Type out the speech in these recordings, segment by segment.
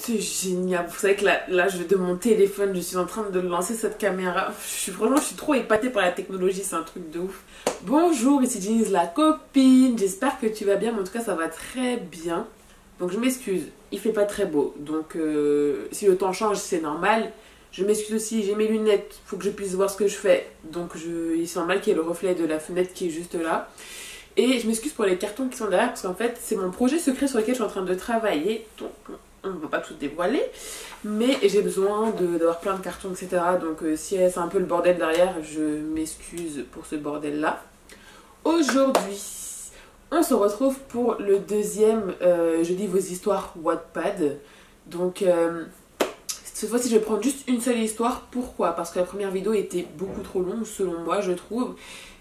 juste génial. Vous savez que là, je vais de mon téléphone, je suis en train de lancer cette caméra. Je suis trop épatée par la technologie, c'est un truc de ouf. Bonjour, ici Denise la copine. J'espère que tu vas bien, mais en tout cas, ça va très bien. Donc, je m'excuse, il fait pas très beau. Donc, si le temps change, c'est normal. Je m'excuse aussi, j'ai mes lunettes, faut que je puisse voir ce que je fais. Donc, c'est normal qu'il y ait le reflet de la fenêtre qui est juste là. Et je m'excuse pour les cartons qui sont derrière, parce qu'en fait, c'est mon projet secret sur lequel je suis en train de travailler. Donc, on ne va pas tout dévoiler. Mais j'ai besoin d'avoir plein de cartons, etc. Donc, si c'est un peu le bordel derrière, je m'excuse pour ce bordel-là. Aujourd'hui, on se retrouve pour le deuxième Je lis vos histoires Wattpad. Donc, cette fois-ci, je vais prendre juste une seule histoire. Pourquoi? Parce que la première vidéo était beaucoup trop longue, selon moi, je trouve.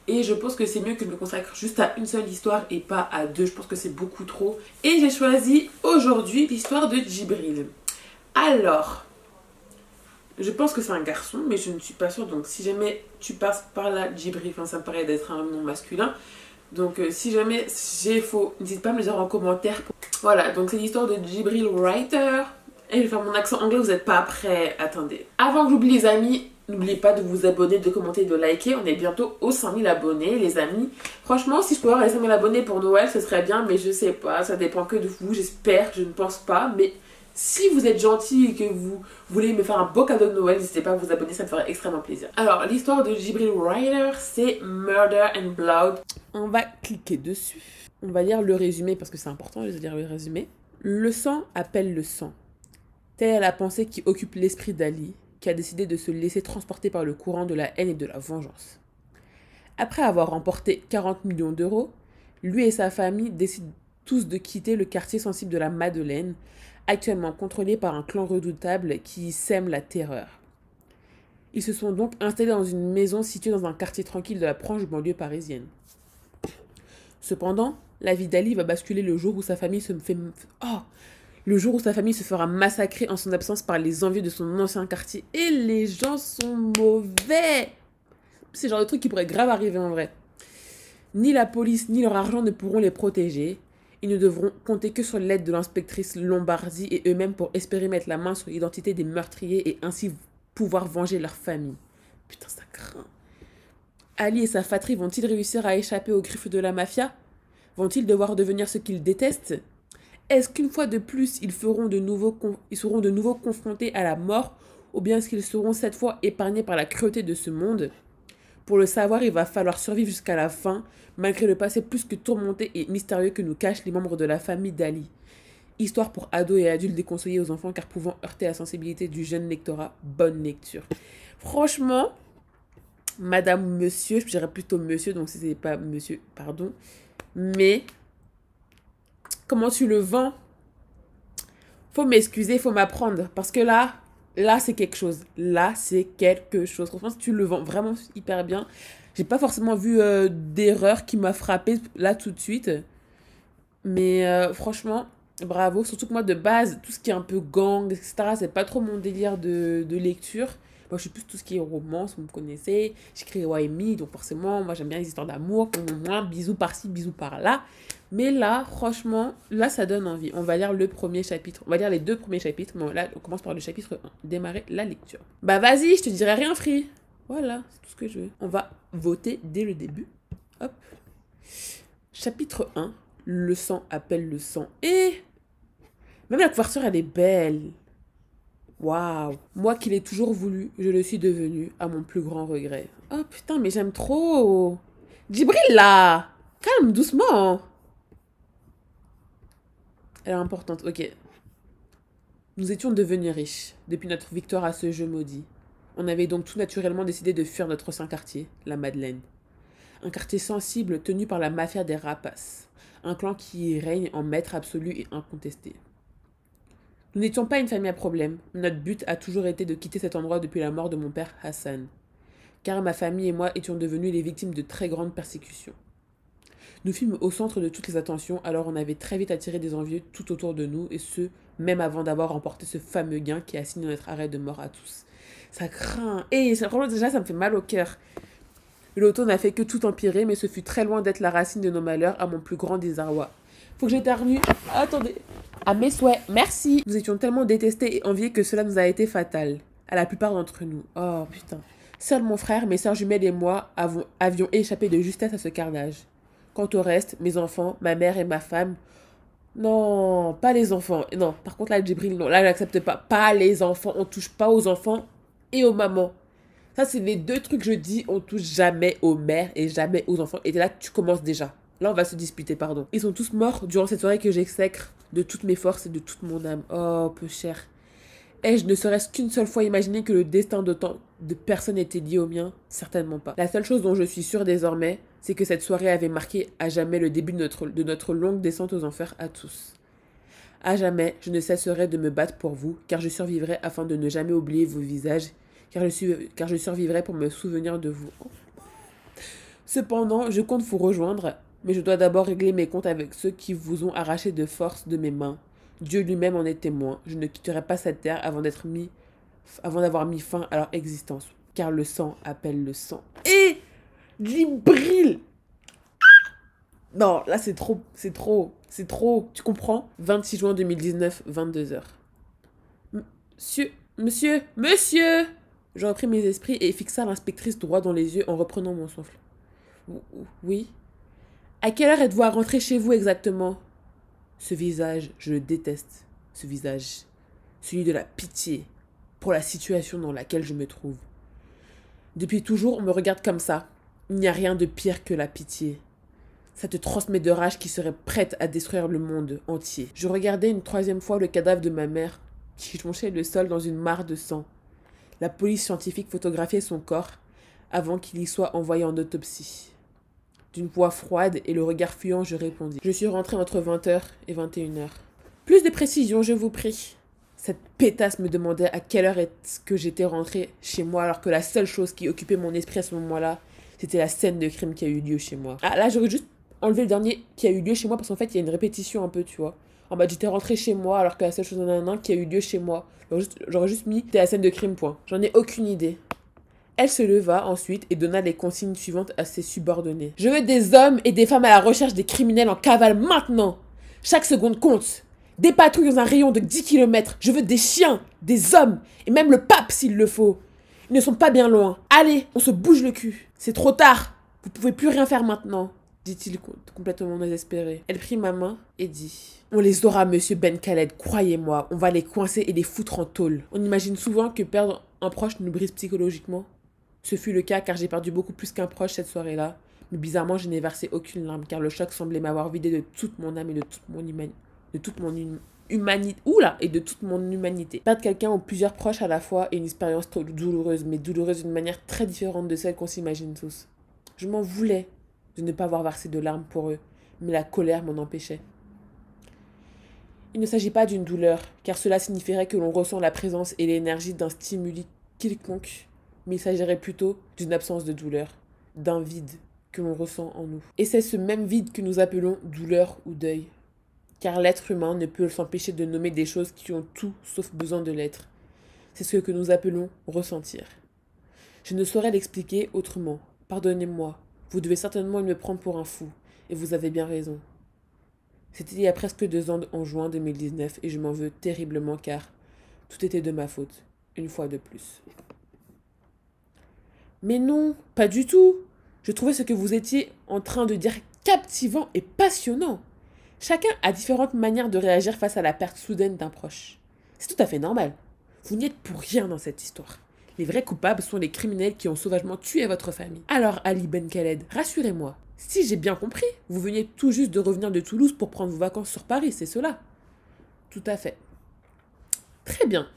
Et je pense que c'est mieux que je me consacre juste à une seule histoire et pas à deux. Je pense que c'est beaucoup trop. Et j'ai choisi aujourd'hui l'histoire de Djibril. Alors, je pense que c'est un garçon, mais je ne suis pas sûre. Donc, si jamais tu passes par là, Djibril, enfin, ça me paraît d'être un nom masculin. Donc, si jamais j'ai faux, n'hésite pas à me le dire en commentaire. Voilà, donc c'est l'histoire de Djibril Writer. Et je vais faire mon accent anglais, vous n'êtes pas prêts? Attendez. Avant que j'oublie les amis, n'oubliez pas de vous abonner, de commenter, de liker. On est bientôt aux 5000 abonnés, les amis. Franchement, si je pouvais avoir les 5000 abonnés pour Noël, ce serait bien, mais je sais pas. Ça dépend que de vous, j'espère, je ne pense pas. Mais si vous êtes gentil et que vous voulez me faire un beau cadeau de Noël, n'hésitez pas à vous abonner, ça me ferait extrêmement plaisir. Alors, l'histoire de Djibril Writer, c'est Murder and Blood. On va cliquer dessus. On va lire le résumé parce que c'est important de lire le résumé. Le sang appelle le sang. Telle est la pensée qui occupe l'esprit d'Ali, qui a décidé de se laisser transporter par le courant de la haine et de la vengeance. Après avoir remporté 40 millions d'euros, lui et sa famille décident tous de quitter le quartier sensible de la Madeleine, actuellement contrôlé par un clan redoutable qui sème la terreur. Ils se sont donc installés dans une maison située dans un quartier tranquille de la proche banlieue parisienne. Cependant, la vie d'Ali va basculer le jour où sa famille le jour où sa famille se fera massacrer en son absence par les envieux de son ancien quartier. Et les gens sont mauvais. C'est le genre de truc qui pourrait grave arriver en vrai. Ni la police ni leur argent ne pourront les protéger. Ils ne devront compter que sur l'aide de l'inspectrice Lombardi et eux-mêmes pour espérer mettre la main sur l'identité des meurtriers et ainsi pouvoir venger leur famille. Putain, ça craint. Ali et sa fratrie vont-ils réussir à échapper aux griffes de la mafia? Vont-ils devoir devenir ce qu'ils détestent? Est-ce qu'une fois de plus, ils seront de nouveau confrontés à la mort ou bien est-ce qu'ils seront cette fois épargnés par la cruauté de ce monde? Pour le savoir, il va falloir survivre jusqu'à la fin, malgré le passé plus que tourmenté et mystérieux que nous cachent les membres de la famille d'Ali. Histoire pour ados et adultes déconseillés aux enfants car pouvant heurter la sensibilité du jeune lectorat. Bonne lecture. Franchement, madame ou monsieur, je dirais plutôt monsieur, donc si c'est pas monsieur, pardon, mais comment tu le vends? Faut m'excuser, faut m'apprendre. Parce que là c'est quelque chose. Là, c'est quelque chose. Franchement, si tu le vends vraiment hyper bien. J'ai pas forcément vu d'erreur qui m'a frappé là tout de suite. Mais franchement, bravo. Surtout que moi, de base, tout ce qui est un peu gang, etc., c'est pas trop mon délire de lecture. Moi, je suis plus tout ce qui est romance, vous me connaissez. J'écris YMI, donc forcément, moi, j'aime bien les histoires d'amour. Moins bisous par-ci, bisous par-là. Mais là, franchement, là, ça donne envie. On va lire le premier chapitre. On va lire les deux premiers chapitres. Mais là, on commence par le chapitre 1. Démarrer la lecture. Bah, vas-y, je te dirai rien, Free. Voilà, c'est tout ce que je veux. On va voter dès le début. Hop. Chapitre 1. Le sang appelle le sang. Et même la couverture, elle est belle. Waouh. Moi qui l'ai toujours voulu, je le suis devenu à mon plus grand regret. Oh putain, mais j'aime trop. Djibril, là. Calme, doucement. Elle est importante, ok. Nous étions devenus riches depuis notre victoire à ce jeu maudit. On avait donc tout naturellement décidé de fuir notre ancien quartier, la Madeleine. Un quartier sensible tenu par la mafia des rapaces. Un clan qui règne en maître absolu et incontesté. Nous n'étions pas une famille à problème. Notre but a toujours été de quitter cet endroit depuis la mort de mon père Hassan. Car ma famille et moi étions devenus les victimes de très grandes persécutions. Nous fûmes au centre de toutes les attentions, alors on avait très vite attiré des envieux tout autour de nous, et ce, même avant d'avoir remporté ce fameux gain qui a signé notre arrêt de mort à tous. Ça craint. Et franchement, déjà, ça me fait mal au cœur. L'auto n'a fait que tout empirer, mais ce fut très loin d'être la racine de nos malheurs, à mon plus grand désarroi. Faut que j'éternue. Attendez. À mes souhaits, merci. Nous étions tellement détestés et enviés que cela nous a été fatal. À la plupart d'entre nous. Oh putain. Seul mon frère, mes soeurs jumelles et moi avions échappé de justesse à ce carnage. Quant au reste, mes enfants, ma mère et ma femme... Non, pas les enfants. Non, par contre là, Djibril, non. Là, j'accepte pas. Pas les enfants. On touche pas aux enfants et aux mamans. Ça, c'est les deux trucs que je dis. On touche jamais aux mères et jamais aux enfants. Et là, tu commences déjà. Là, on va se disputer, pardon. Ils sont tous morts durant cette soirée que j'exècre de toutes mes forces et de toute mon âme. Oh, peu cher. Ai-je ne serait-ce qu'une seule fois imaginé que le destin de tant de personnes était lié au mien? Certainement pas. La seule chose dont je suis sûre désormais, c'est que cette soirée avait marqué à jamais le début de notre longue descente aux enfers à tous. À jamais, je ne cesserai de me battre pour vous, car je survivrai afin de ne jamais oublier vos visages, car je survivrai pour me souvenir de vous. Cependant, je compte vous rejoindre, mais je dois d'abord régler mes comptes avec ceux qui vous ont arraché de force de mes mains. Dieu lui-même en est témoin. Je ne quitterai pas cette terre avant d'avoir mis fin à leur existence, car le sang appelle le sang. Et Djibril. Non, là c'est trop, tu comprends? 26 juin 2019, 22h. Monsieur. Je repris mes esprits et fixa l'inspectrice droit dans les yeux en reprenant mon souffle. Oui. À quelle heure êtes-vous à rentrer chez vous exactement? Ce visage, je le déteste. Ce visage. Celui de la pitié pour la situation dans laquelle je me trouve. Depuis toujours, on me regarde comme ça. Il n'y a rien de pire que la pitié. Ça te transmet de rage qui serait prête à détruire le monde entier. Je regardais une troisième fois le cadavre de ma mère qui jonchait le sol dans une mare de sang. La police scientifique photographiait son corps avant qu'il y soit envoyé en autopsie. D'une voix froide et le regard fuyant, je répondis. Je suis rentrée entre 20h et 21h. Plus de précision, je vous prie. Cette pétasse me demandait à quelle heure est-ce que j'étais rentrée chez moi alors que la seule chose qui occupait mon esprit à ce moment-là, c'était la scène de crime qui a eu lieu chez moi. Ah là, j'aurais juste enlevé le dernier qui a eu lieu chez moi parce qu'en fait, il y a une répétition un peu, tu vois. En mode, j'étais rentrée chez moi alors que la seule chose qui a eu lieu chez moi. J'aurais juste mis, c'était la scène de crime, point. J'en ai aucune idée. Elle se leva ensuite et donna les consignes suivantes à ses subordonnés. Je veux des hommes et des femmes à la recherche des criminels en cavale maintenant. Chaque seconde compte. Des patrouilles dans un rayon de 10 km. Je veux des chiens, des hommes et même le pape s'il le faut. Ils ne sont pas bien loin. Allez, on se bouge le cul. C'est trop tard. Vous pouvez plus rien faire maintenant, dit-il complètement désespéré. Elle prit ma main et dit: On les aura, monsieur Ben Khaled, croyez-moi. On va les coincer et les foutre en tôle. On imagine souvent que perdre un proche nous brise psychologiquement. Ce fut le cas car j'ai perdu beaucoup plus qu'un proche cette soirée-là. Mais bizarrement, je n'ai versé aucune larme car le choc semblait m'avoir vidé de toute mon âme et de toute mon humanité. Perdre quelqu'un ou plusieurs proches à la fois est une expérience trop douloureuse, mais douloureuse d'une manière très différente de celle qu'on s'imagine tous. Je m'en voulais de ne pas avoir versé de larmes pour eux, mais la colère m'en empêchait. Il ne s'agit pas d'une douleur, car cela signifierait que l'on ressent la présence et l'énergie d'un stimuli quelconque, mais il s'agirait plutôt d'une absence de douleur, d'un vide que l'on ressent en nous. Et c'est ce même vide que nous appelons douleur ou deuil. Car l'être humain ne peut s'empêcher de nommer des choses qui ont tout sauf besoin de l'être. C'est ce que nous appelons ressentir. Je ne saurais l'expliquer autrement. Pardonnez-moi, vous devez certainement me prendre pour un fou, et vous avez bien raison. C'était il y a presque 2 ans en juin 2019, et je m'en veux terriblement car tout était de ma faute, une fois de plus. Mais non, pas du tout. Je trouvais ce que vous étiez en train de dire captivant et passionnant. Chacun a différentes manières de réagir face à la perte soudaine d'un proche. C'est tout à fait normal. Vous n'y êtes pour rien dans cette histoire. Les vrais coupables sont les criminels qui ont sauvagement tué votre famille. Alors, Ali Ben Khaled, rassurez-moi. Si j'ai bien compris, vous veniez tout juste de revenir de Toulouse pour prendre vos vacances sur Paris, c'est cela? Tout à fait. Très bien.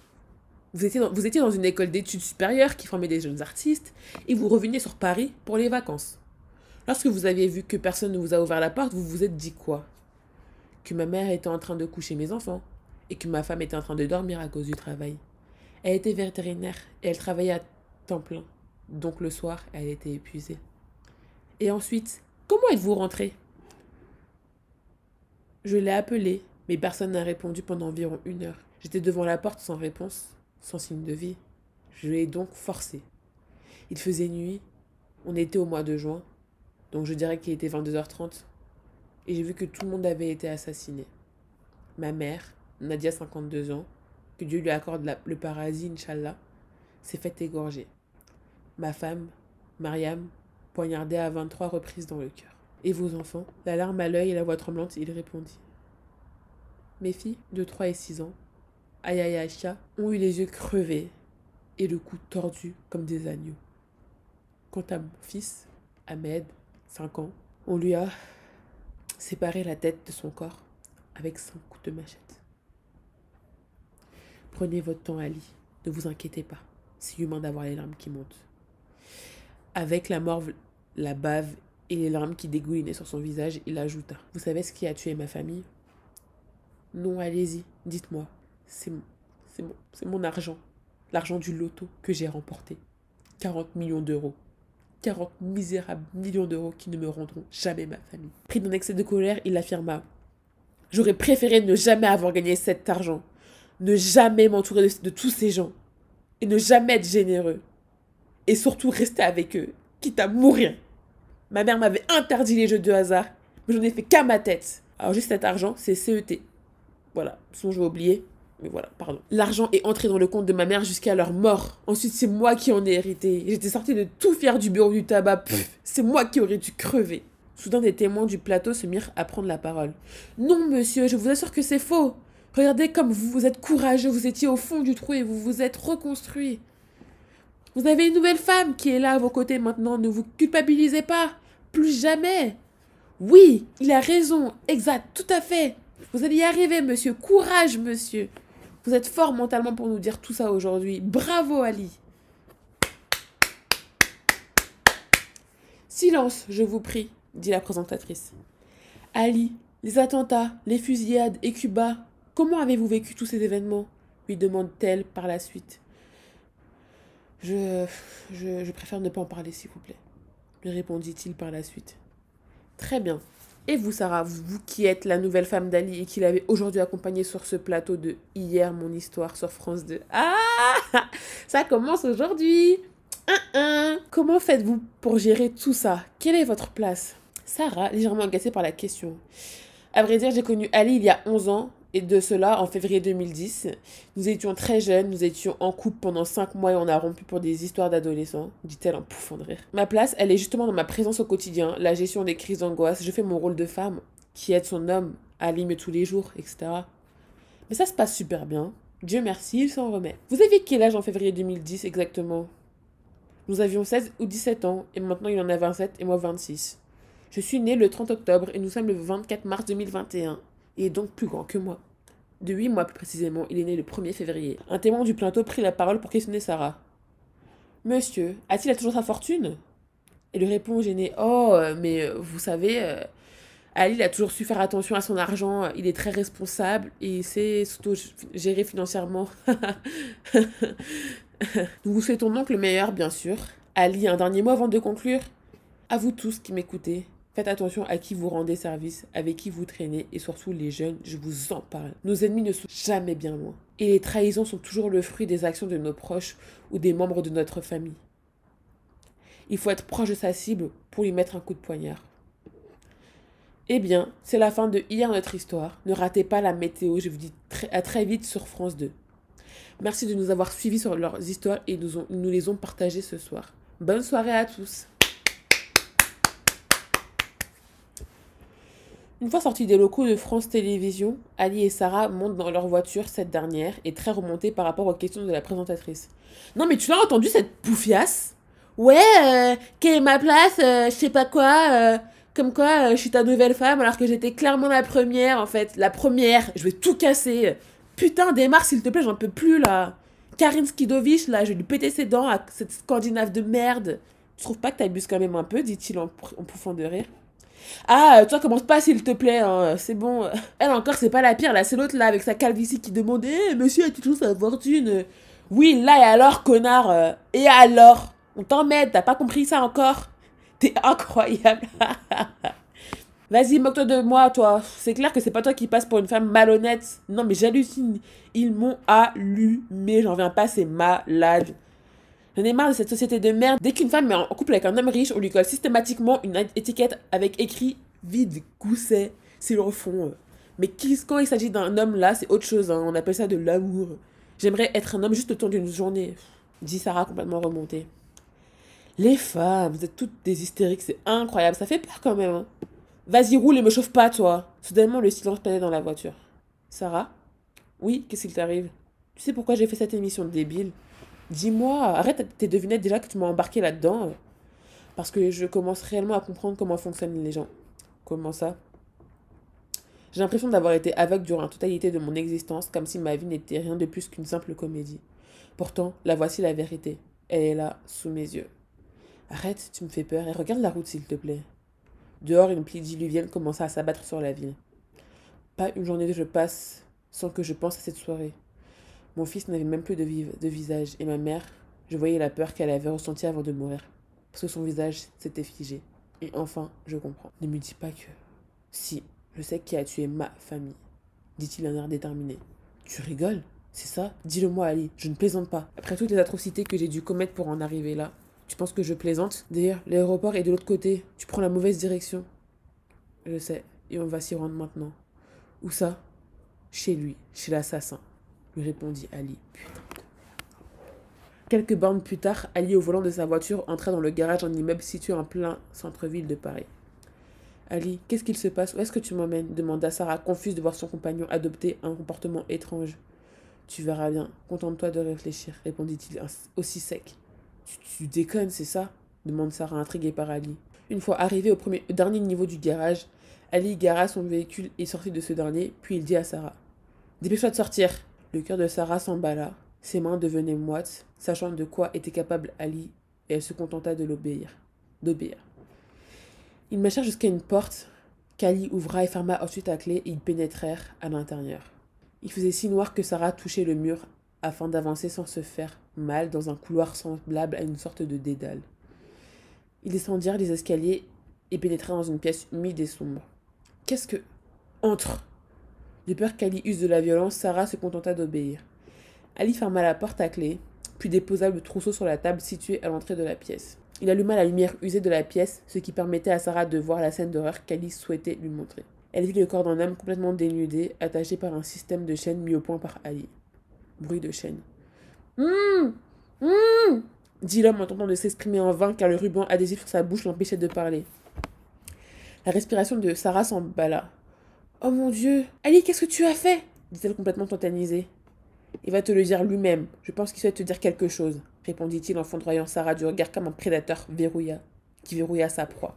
Vous étiez dans une école d'études supérieures qui formait des jeunes artistes et vous reveniez sur Paris pour les vacances. Lorsque vous aviez vu que personne ne vous a ouvert la porte, vous vous êtes dit quoi? Que ma mère était en train de coucher mes enfants et que ma femme était en train de dormir à cause du travail. Elle était vétérinaire et elle travaillait à temps plein. Donc le soir, elle était épuisée. Et ensuite, comment êtes-vous rentrée? Je l'ai appelée, mais personne n'a répondu pendant environ 1 heure. J'étais devant la porte sans réponse, sans signe de vie. Je l'ai donc forcé. Il faisait nuit, on était au mois de juin, donc je dirais qu'il était 22h30. et j'ai vu que tout le monde avait été assassiné. Ma mère, Nadia, 52 ans, que Dieu lui accorde le paradis, Inch'Allah, s'est faite égorger. Ma femme, Mariam, poignardée à 23 reprises dans le cœur. Et vos enfants? La larme à l'œil et la voix tremblante, il répondit. Mes filles, de 3 et 6 ans, Aya et Aïcha, ont eu les yeux crevés et le cou tordu comme des agneaux. Quant à mon fils, Ahmed, 5 ans, on lui a séparé la tête de son corps avec 5 coups de machette. Prenez votre temps, Ali. Ne vous inquiétez pas. C'est humain d'avoir les larmes qui montent. Avec la morve, la bave et les larmes qui dégoulinaient sur son visage, il ajouta. Vous savez ce qui a tué ma famille? Non, allez-y, dites-moi. C'est mon argent. L'argent du loto que j'ai remporté. 40 millions d'euros. 40 misérables millions d'euros qui ne me rendront jamais ma famille. Pris d'un excès de colère, il affirma. J'aurais préféré ne jamais avoir gagné cet argent. Ne jamais m'entourer de tous ces gens. Et ne jamais être généreux. Et surtout rester avec eux, quitte à mourir. Ma mère m'avait interdit les jeux de hasard, mais j'en ai fait qu'à ma tête. Alors juste cet argent, c'est CET. Voilà, sinon je vais oublier. Mais voilà, pardon. L'argent est entré dans le compte de ma mère jusqu'à leur mort. Ensuite, c'est moi qui en ai hérité. J'étais sortie de tout fier du bureau du tabac. C'est moi qui aurais dû crever. Soudain, des témoins du plateau se mirent à prendre la parole. Non, monsieur, je vous assure que c'est faux. Regardez comme vous êtes courageux. Vous étiez au fond du trou et vous vous êtes reconstruit. Vous avez une nouvelle femme qui est là à vos côtés maintenant. Ne vous culpabilisez pas. Plus jamais. Oui, il a raison. Exact, tout à fait. Vous allez y arriver, monsieur. Courage, monsieur. Vous êtes fort mentalement pour nous dire tout ça aujourd'hui. Bravo, Ali. Silence, je vous prie, dit la présentatrice. Ali, les attentats, les fusillades et Cuba, comment avez-vous vécu tous ces événements? Lui demande-t-elle par la suite. Je préfère ne pas en parler, s'il vous plaît, lui répondit-il par la suite. Très bien. Et vous, Sarah, vous qui êtes la nouvelle femme d'Ali et qui l'avez aujourd'hui accompagnée sur ce plateau de Hier, mon histoire sur France 2. Ah, ça commence aujourd'hui. Comment faites-vous pour gérer tout ça? Quelle est votre place? Sarah, légèrement agacée par la question. À vrai dire, j'ai connu Ali il y a 11 ans, et de cela en février 2010. Nous étions très jeunes, nous étions en couple pendant 5 mois et on a rompu pour des histoires d'adolescents, dit-elle en pouffant de rire. Ma place, elle est justement dans ma présence au quotidien, la gestion des crises d'angoisse. Je fais mon rôle de femme, qui aide son homme à limer tous les jours, etc. Mais ça se passe super bien. Dieu merci, il s'en remet. Vous aviez quel âge en février 2010 exactement? Nous avions 16 ou 17 ans, et maintenant il en a 27 et moi 26. Je suis née le 30 octobre et nous sommes le 24 mars 2021. Il est donc plus grand que moi. De 8 mois plus précisément, il est né le 1er février. Un témoin du plateau prit la parole pour questionner Sarah. Monsieur, a-t-il toujours sa fortune? Elle lui répond gênée. Oh, mais vous savez, Ali il a toujours su faire attention à son argent, il est très responsable et il sait surtout gérer financièrement. Nous vous souhaitons donc le meilleur, bien sûr. Ali, un dernier mot avant de conclure? À vous tous qui m'écoutez, faites attention à qui vous rendez service, avec qui vous traînez et surtout les jeunes, je vous en parle. Nos ennemis ne sont jamais bien loin. Et les trahisons sont toujours le fruit des actions de nos proches ou des membres de notre famille. Il faut être proche de sa cible pour lui mettre un coup de poignard. Eh bien, c'est la fin de Hier notre histoire. Ne ratez pas la météo, je vous dis à très vite sur France 2. Merci de nous avoir suivis sur leurs histoires et nous les ont partagées ce soir. Bonne soirée à tous. Une fois sortis des locaux de France Télévisions, Ali et Sarah montent dans leur voiture. Cette dernière est très remontée par rapport aux questions de la présentatrice. Non mais tu l'as entendu cette poufiasse? Ouais, quelle est ma place, je sais pas quoi, comme quoi je suis ta nouvelle femme alors que j'étais clairement la première en fait. La première, je vais tout casser. Putain, démarre s'il te plaît, j'en peux plus là. Karine Skidovich, là, je vais lui péter ses dents à cette scandinave de merde. Tu trouves pas que t'abuses quand même un peu, dit-il en pouffant de rire. Ah, toi, commence pas s'il te plaît, hein, c'est bon. Elle encore, c'est pas la pire, là, c'est l'autre là avec sa calvitie qui demandait monsieur, a-t-il toujours sa fortune? Oui, là, et alors, connard? Et alors? On t'emmène, t'as pas compris ça encore? T'es incroyable. Vas-y, moque-toi de moi, toi. C'est clair que c'est pas toi qui passes pour une femme malhonnête. Non, mais j'hallucine. Ils m'ont allumé. J'en reviens pas, c'est malade. J'en ai marre de cette société de merde. Dès qu'une femme est en couple avec un homme riche, on lui colle systématiquement une étiquette avec écrit vide, gousset, c'est leur fond. Mais quand il s'agit d'un homme là, c'est autre chose, hein. On appelle ça de l'amour. J'aimerais être un homme juste le temps d'une journée, dit Sarah complètement remontée. Les femmes, vous êtes toutes des hystériques, c'est incroyable, ça fait peur quand même. Hein. Vas-y, roule et me chauffe pas, toi. Soudainement, le silence planait dans la voiture. Sarah? Oui, qu'est-ce qu'il t'arrive? Tu sais pourquoi j'ai fait cette émission de débile? Dis-moi, arrête tes devinettes déjà que tu m'as embarqué là-dedans. Parce que je commence réellement à comprendre comment fonctionnent les gens. Comment ça? J'ai l'impression d'avoir été aveugle durant la totalité de mon existence, comme si ma vie n'était rien de plus qu'une simple comédie. Pourtant, la voici la vérité. Elle est là, sous mes yeux. Arrête, tu me fais peur et regarde la route s'il te plaît. Dehors, une pluie diluvienne commença à s'abattre sur la ville. Pas une journée que je passe sans que je pense à cette soirée. Mon fils n'avait même plus de visage et ma mère, je voyais la peur qu'elle avait ressentie avant de mourir. Parce que son visage s'était figé. Et enfin, je comprends. Ne me dis pas que... Si, je sais qui a tué ma famille, dit-il d'un air déterminé. Tu rigoles? C'est ça? Dis-le-moi, Ali, je ne plaisante pas. Après toutes les atrocités que j'ai dû commettre pour en arriver là, tu penses que je plaisante? D'ailleurs, l'aéroport est de l'autre côté. Tu prends la mauvaise direction. Je sais, et on va s'y rendre maintenant. Où ça? Chez lui, chez l'assassin, lui répondit Ali. Putain. Quelques bornes plus tard, Ali au volant de sa voiture entra dans le garage d'un immeuble situé en plein centre-ville de Paris. Ali, qu'est-ce qu'il se passe? Où est-ce que tu m'emmènes? Demanda Sarah, confuse de voir son compagnon adopter un comportement étrange. Tu verras bien, contente-toi de réfléchir, répondit-il aussi sec. Tu déconnes, c'est ça? Demande Sarah, intriguée par Ali. Une fois arrivé au dernier niveau du garage, Ali gara son véhicule et sortit de ce dernier, puis il dit à Sarah. Dépêche-toi de sortir. Le cœur de Sarah s'emballa, ses mains devenaient moites, sachant de quoi était capable Ali, et elle se contenta d'obéir. Ils marchèrent jusqu'à une porte qu'Ali ouvra et ferma ensuite à clé et ils pénétrèrent à l'intérieur. Il faisait si noir que Sarah touchait le mur afin d'avancer sans se faire mal dans un couloir semblable à une sorte de dédale. Ils descendirent les escaliers et pénétrèrent dans une pièce humide et sombre. Qu'est-ce que... Entre! De peur qu'Ali use de la violence, Sarah se contenta d'obéir. Ali ferma la porte à clé, puis déposa le trousseau sur la table située à l'entrée de la pièce. Il alluma la lumière usée de la pièce, ce qui permettait à Sarah de voir la scène d'horreur qu'Ali souhaitait lui montrer. Elle vit le corps d'un homme complètement dénudé, attaché par un système de chaînes mis au point par Ali. Bruit de chaîne. Dit l'homme en tentant de s'exprimer en vain car le ruban adhésif sur sa bouche l'empêchait de parler. La respiration de Sarah s'emballa. Oh mon Dieu! Ali, qu'est-ce que tu as fait? Dit-elle complètement tétanisée. Il va te le dire lui-même. Je pense qu'il souhaite te dire quelque chose, répondit-il en foudroyant Sarah du regard comme un prédateur qui verrouilla sa proie.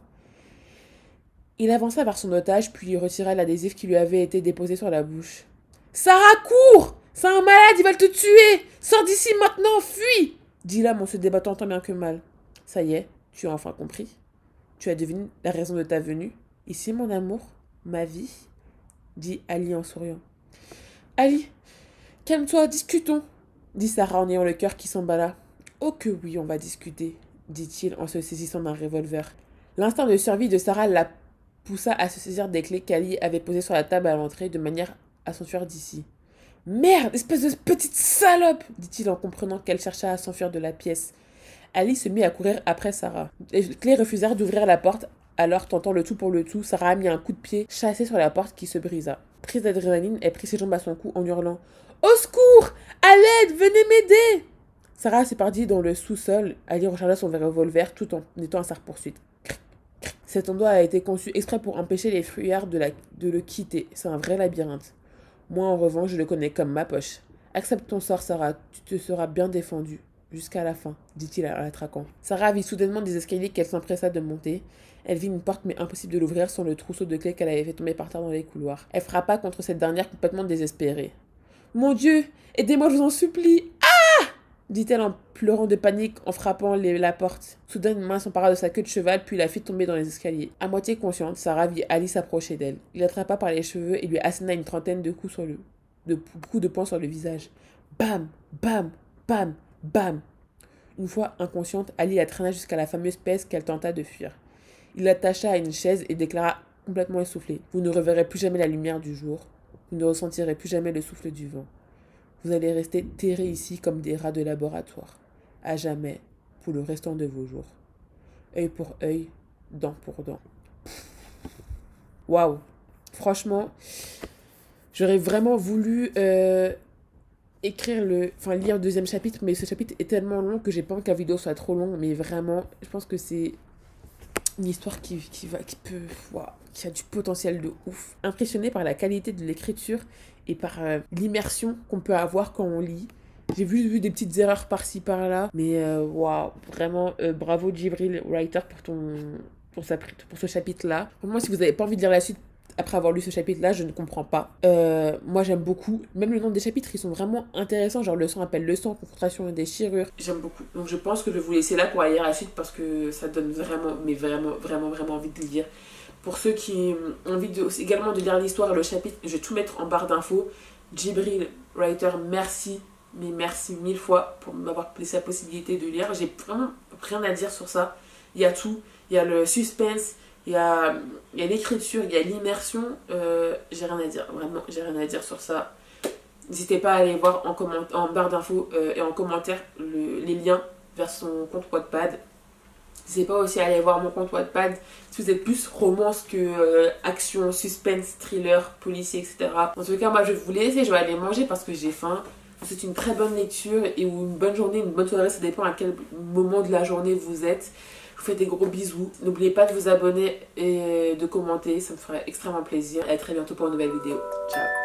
Il avança vers son otage, puis lui retira l'adhésif qui lui avait été déposé sur la bouche. Sarah, cours! C'est un malade, il va te tuer! Sors d'ici maintenant, fuis! Dit l'homme en se débattant tant bien que mal. Ça y est, tu as enfin compris. Tu as deviné la raison de ta venue. Ici, mon amour, ma vie, dit Ali en souriant. Ali, calme-toi, discutons, dit Sarah en ayant le cœur qui s'emballa. Oh que oui, on va discuter, dit-il en se saisissant d'un revolver. L'instinct de survie de Sarah la poussa à se saisir des clés qu'Ali avait posées sur la table à l'entrée de manière à s'enfuir d'ici. Merde, espèce de petite salope, dit-il en comprenant qu'elle cherchait à s'enfuir de la pièce. Ali se mit à courir après Sarah. Les clés refusèrent d'ouvrir la porte, alors tentant le tout pour le tout, Sarah a mis un coup de pied chassé sur la porte qui se brisa. Prise d'adrénaline, elle prit ses jambes à son cou en hurlant « Au secours! À l'aide! Venez m'aider !» Sarah s'épardit dans le sous-sol. Ali rechargea son revolver tout en étant à sa poursuite. Cet endroit a été conçu exprès pour empêcher les fuyards de le quitter. C'est un vrai labyrinthe. Moi, en revanche, je le connais comme ma poche. Accepte ton sort, Sarah. Tu te seras bien défendue. Jusqu'à la fin, dit-il en la traquant. Sarah vit soudainement des escaliers qu'elle s'empressa de monter. Elle vit une porte mais impossible de l'ouvrir sans le trousseau de clés qu'elle avait fait tomber par terre dans les couloirs. Elle frappa contre cette dernière complètement désespérée. « Mon Dieu, aidez-moi, je vous en supplie !» dit-elle en pleurant de panique en frappant la porte. Soudain, une main s'empara de sa queue de cheval puis la fit tomber dans les escaliers. À moitié consciente, Sarah vit Ali s'approcher d'elle. Il l'attrapa par les cheveux et lui asséna une trentaine de coups de poing sur le visage. Bam, bam, bam, bam. Une fois inconsciente, Ali la traîna jusqu'à la fameuse pièce qu'elle tenta de fuir. Il l'attacha à une chaise et déclara complètement essoufflé. Vous ne reverrez plus jamais la lumière du jour. Vous ne ressentirez plus jamais le souffle du vent. Vous allez rester terrés ici comme des rats de laboratoire, à jamais, pour le restant de vos jours. Œil pour œil, dent pour dent. Waouh. Franchement, j'aurais vraiment voulu lire le deuxième chapitre, mais ce chapitre est tellement long que j'ai pas envie que la vidéo soit trop longue, mais vraiment, je pense que c'est une histoire qui a du potentiel de ouf. Impressionné par la qualité de l'écriture et par l'immersion qu'on peut avoir quand on lit. J'ai vu des petites erreurs par-ci par-là, mais waouh, vraiment bravo Djibril Writer pour ce chapitre-là. Moi, si vous n'avez pas envie de lire la suite après avoir lu ce chapitre-là, je ne comprends pas. Moi, j'aime beaucoup. Même le nom des chapitres, ils sont vraiment intéressants. Genre, le sang appelle le sang, confrontation et déchirure. J'aime beaucoup. Donc, je pense que je vais vous laisser là pour aller lire la suite parce que ça donne vraiment, mais vraiment, vraiment, vraiment envie de le lire. Pour ceux qui ont envie également de lire l'histoire et le chapitre, je vais tout mettre en barre d'infos. Djibril Writer, merci. Mais merci mille fois pour m'avoir laissé la possibilité de lire. J'ai vraiment rien à dire sur ça. Il y a tout. Il y a le suspense. Il y a l'écriture, il y a l'immersion. J'ai rien à dire, vraiment, j'ai rien à dire sur ça. N'hésitez pas à aller voir en barre d'infos et en commentaire les liens vers son compte Wattpad. N'hésitez pas aussi à aller voir mon compte Wattpad si vous êtes plus romance que action, suspense, thriller, policier, etc. En tout cas, moi je vais vous laisser, je vais aller manger parce que j'ai faim. C'est une très bonne lecture et une bonne journée, une bonne soirée, ça dépend à quel moment de la journée vous êtes. Je vous fais des gros bisous. N'oubliez pas de vous abonner et de commenter, ça me ferait extrêmement plaisir. Et à très bientôt pour une nouvelle vidéo. Ciao.